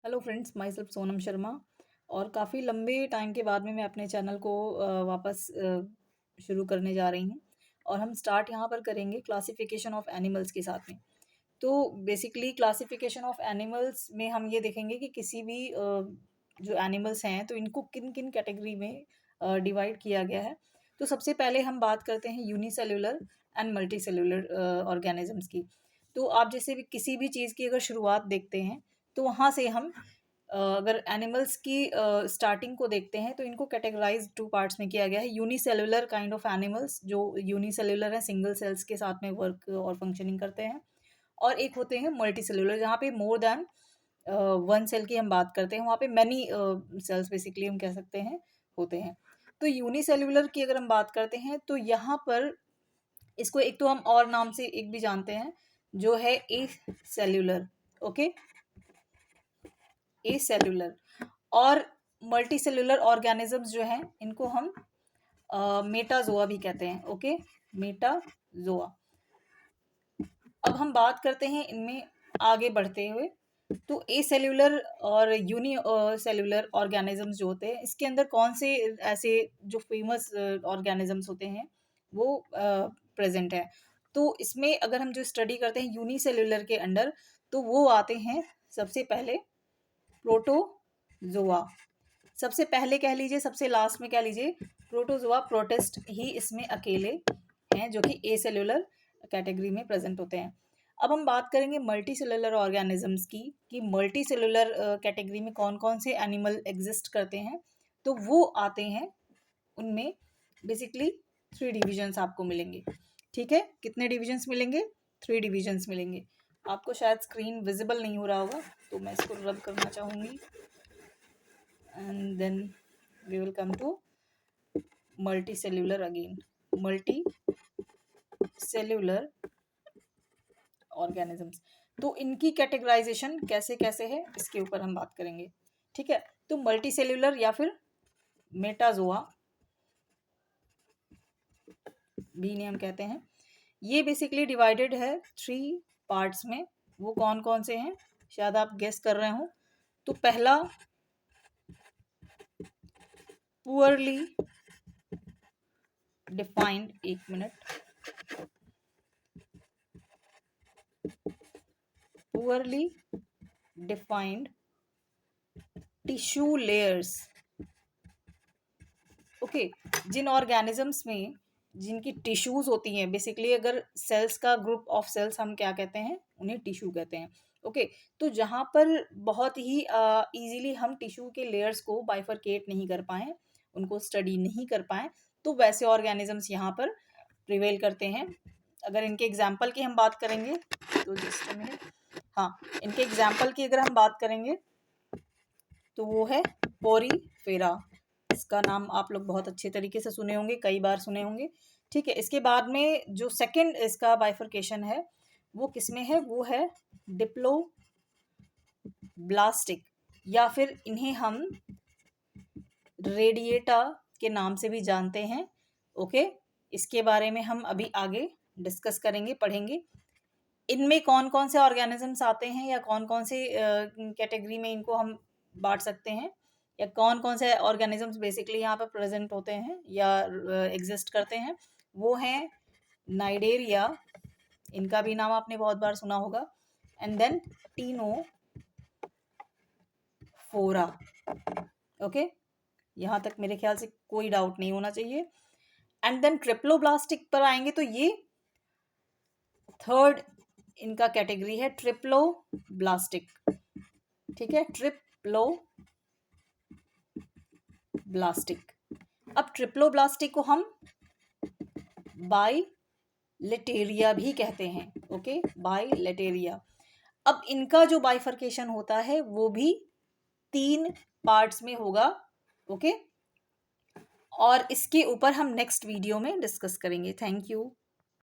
Hello friends, my self Sonam Sharma. और काफ़ी लंबे टाइम के बाद में मैं अपने चैनल को वापस शुरू करने जा रही हूँ। और हम स्टार्ट यहाँ पर करेंगे क्लासिफिकेशन ऑफ एनिमल्स के साथ में। तो बेसिकली क्लासिफिकेशन ऑफ एनिमल्स में हम ये देखेंगे कि किसी भी जो एनिमल्स हैं तो इनको किन किन कैटेगरी में डिवाइड किया गया है। तो सबसे पहले हम बात करते हैं unicellular and multi cellular organisms की। तो आप जैसे भी किसी भी चीज़ की अगर शुरुआत देखते हैं तो वहाँ से हम अगर एनिमल्स की स्टार्टिंग को देखते हैं तो इनको कैटेगराइज टू पार्ट्स में किया गया है। यूनिसेल्युलर काइंड ऑफ एनिमल्स जो यूनिसेल्युलर है, सिंगल सेल्स के साथ में वर्क और फंक्शनिंग करते हैं। और एक होते हैं मल्टी सेल्युलर, जहाँ पे मोर देन वन सेल की हम बात करते हैं, वहाँ पे मैनी सेल्स बेसिकली हम कह सकते हैं होते हैं। तो यूनिसेल्युलर की अगर हम बात करते हैं तो यहाँ पर इसको एक तो हम और नाम से एक भी जानते हैं जो है ए सेल्युलर। ओके, ए सेल्युलर। और मल्टी सेल्युलर ऑर्गेनिजम्स जो हैं इनको हम मेटाजोआ भी कहते हैं। Okay, Metazoa. अब हम बात करते हैं इनमें आगे बढ़ते हुए। तो ए सेल्युलर और यूनी सेल्युलर ऑर्गेनिजम्स जो होते हैं इसके अंदर कौन से ऐसे जो फेमस ऑर्गेनिजम्स होते हैं वो प्रेजेंट है। तो इसमें अगर हम जो स्टडी करते हैं यूनिसेल्युलर के अंडर तो वो आते हैं सबसे पहले प्रोटोजोआ। सबसे पहले कह लीजिए, सबसे लास्ट में कह लीजिए, प्रोटोजोआ प्रोटिस्ट ही इसमें अकेले हैं जो कि ए सेल्युलर कैटेगरी में प्रेजेंट होते हैं। अब हम बात करेंगे मल्टी सेलुलर ऑर्गेनिजम्स की कि मल्टी सेलुलर कैटेगरी में कौन कौन से एनिमल एग्जिस्ट करते हैं। तो वो आते हैं, उनमें बेसिकली 3 डिविजन्स आपको मिलेंगे। ठीक है, कितने डिविजन्स मिलेंगे? 3 डिविजन्स मिलेंगे। आपको शायद स्क्रीन विजिबल नहीं हो रहा होगा तो मैं इसको रब करना चाहूँगी and then we will come to multicellular again. Multicellular organisms, तो इनकी कैटेगराइजेशन कैसे कैसे है इसके ऊपर हम बात करेंगे। ठीक है, तो मल्टी सेल्युलर या फिर मेटाजोआ भी इन्हें हम कहते हैं। ये बेसिकली डिवाइडेड है 3 पार्ट्स में। वो कौन कौन से हैं शायद आप गेस कर रहे हो। तो पहला पुअरली डिफाइंड, एक minute, poorly defined tissue layers. Okay, जिन ऑर्गेनिजम्स में जिनकी टिश्यूज होती हैं, बेसिकली अगर सेल्स का ग्रुप ऑफ सेल्स हम क्या कहते हैं, उन्हें टिश्यू कहते हैं। ओके, तो जहाँ पर बहुत ही इजीली हम टिश्यू के लेयर्स को बाइफरकेट नहीं कर पाए, उनको स्टडी नहीं कर पाए, तो वैसे ऑर्गेनिजम्स यहाँ पर प्रिवेल करते हैं। अगर इनके एग्जाम्पल की हम बात करेंगे तो जस्ट मिनट, हाँ, इनके एग्जाम्पल की अगर हम बात करेंगे तो वो है पोरीफेरा। इसका नाम आप लोग बहुत अच्छे तरीके से सुने होंगे, कई बार सुने होंगे। ठीक है, इसके बाद में जो सेकंड इसका बाइफरकेशन है वो किसमें है, वो है डिप्लोब्लास्टिक, या फिर इन्हें हम रेडिएटा के नाम से भी जानते हैं। ओके, इसके बारे में हम अभी आगे डिस्कस करेंगे, पढ़ेंगे। इनमें कौन कौन से ऑर्गेनिजम्स आते हैं या कौन कौन से कैटेगरी में इनको हम बांट सकते हैं, या कौन कौन से ऑर्गेनिजम्स बेसिकली यहाँ पर प्रेजेंट होते हैं या एग्जिस्ट करते हैं, वो हैं नाइडेरिया, इनका भी नाम आपने बहुत बार सुना होगा, एंड देन टीनोफोरा। ओके, यहाँ तक मेरे ख्याल से कोई डाउट नहीं होना चाहिए। एंड देन ट्रिप्लोब्लास्टिक पर आएंगे तो ये थर्ड इनका कैटेगरी है, ट्रिप्लोब्लास्टिक। ठीक है, ट्रिप्लोब्लास्टिक। अब ट्रिप्लोब्लास्टिक को हम बाइलेटेरिया भी कहते हैं। Okay, Bilateria. अब इनका जो बाइफरकेशन होता है वो भी 3 पार्ट्स में होगा। ओके, और इसके ऊपर हम नेक्स्ट वीडियो में डिस्कस करेंगे। Thank you.